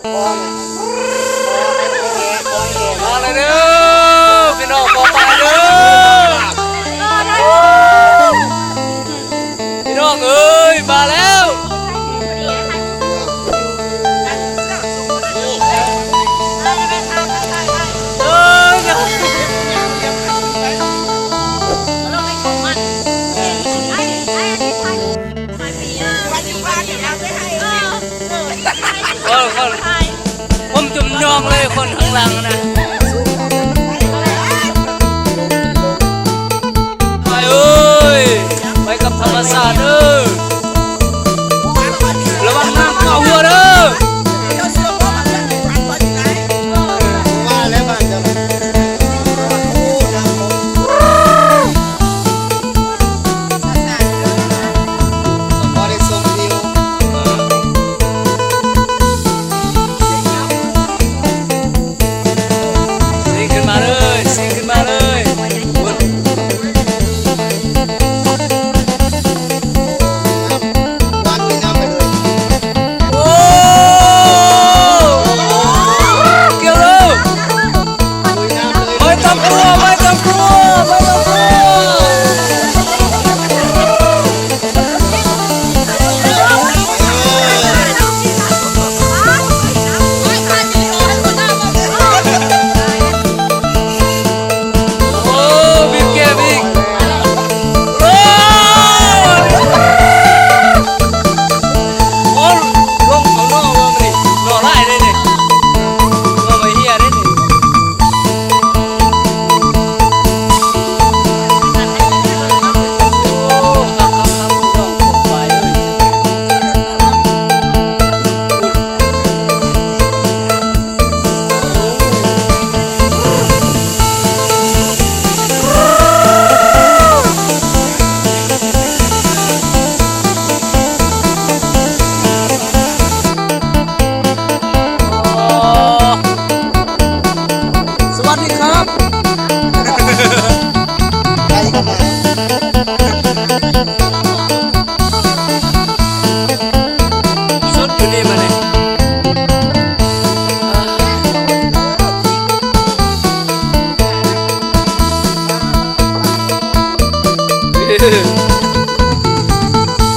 มาเลยเด้อพี่น้องบอกไปเด้อพี่น้องเอ้ยมาแล้วผมจุ่มยองเลยคนข้างหลังนะไปเอ้ยไปกับธรรมศาสตร์เด้อระวังน้ำเข้าหัวเด้อ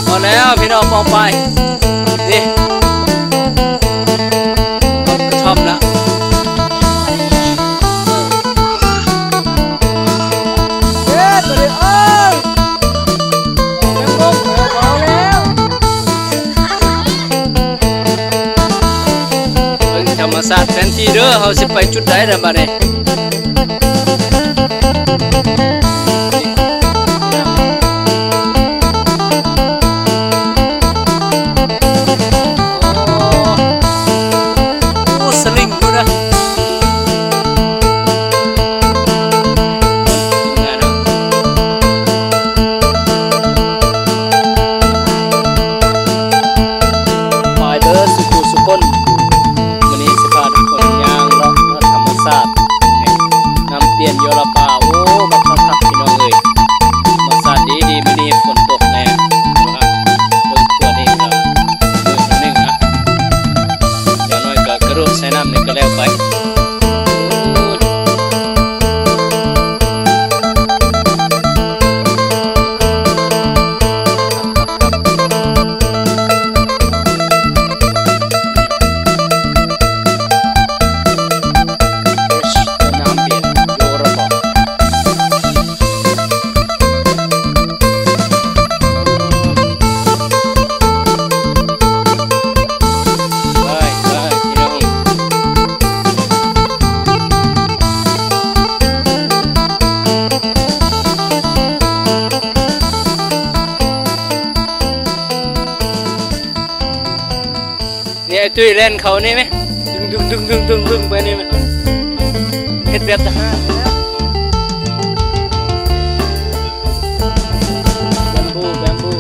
พอแล้วพี่น้องมองไปนี่ชอบแล้วธรรมศาสตร์แผนที่เด้อเขาสิไปจุดใดเด้อมาเนี่ยเปลี่ยนโยลาปาโอ้บักคักพี่น้องเลยมาสาดดีไม่ดีฝนตกแน่นะครับเบิ่งตัวนี้ก็เบิ่งตัวนึงนะอย่างน้อยก็กระโดดใส่น้ำนี่ก็แล้วไปนี่ไอ้ตุ้ยเล่นเขานี่ไหมดึงไปนี่ไหมเฮ็ดแบบทหารแบมบู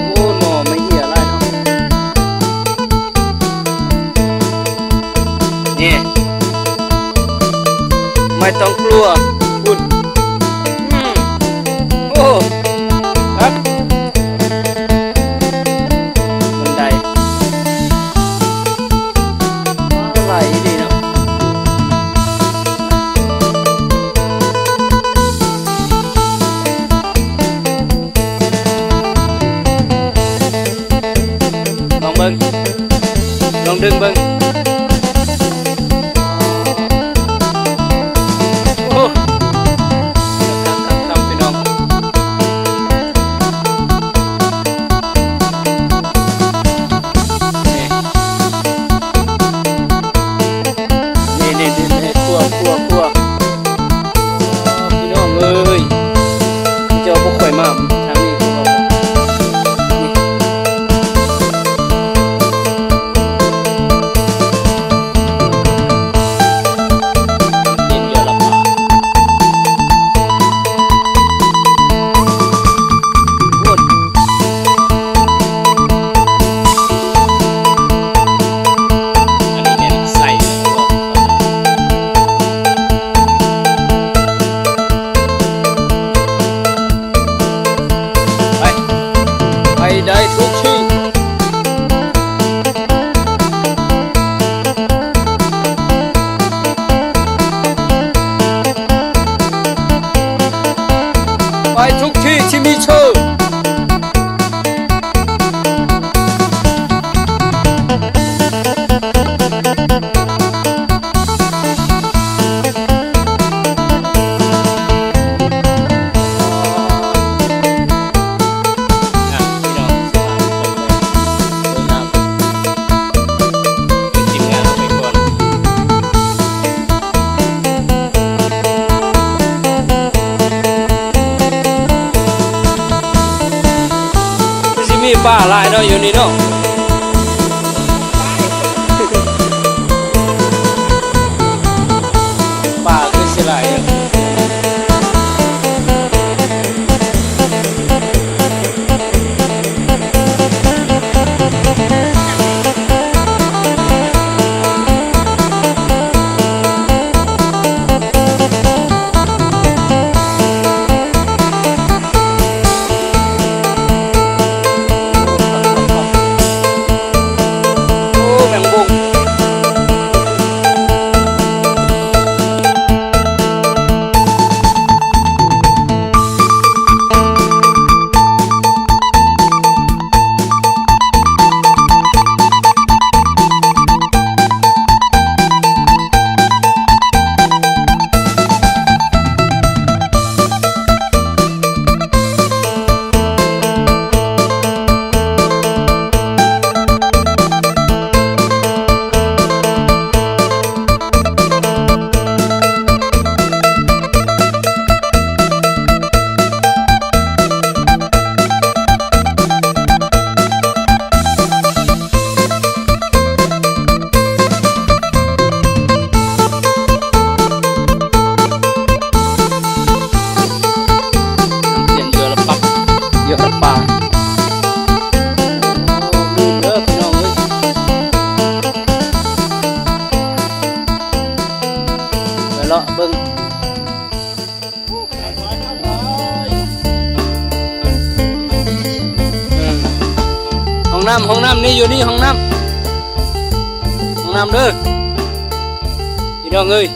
โอ้หน่อไม่เหี้ยไรเนาะนี่ไม่ต้องกลัวคุณโอ้ครับบันได ลองดึงเบิ่งโอ้ครับพี่น้องนี่คั่วพี่น้องเอ้ยเจ้าบ่ค่อยมาทางนี้ของเราได้ทุกที่ไปทุกที่ที่มีเชิญมีป่าลายเนาะอยู่นี่เนาะป่าคือสิหลายเยอะป่าดูเด้อพี่น้องเอ้ยไปเลาะเบิ่งห้องน้ำนี่อยู่นี่ห้องน้ำเด้อพี่น้องเอ้ย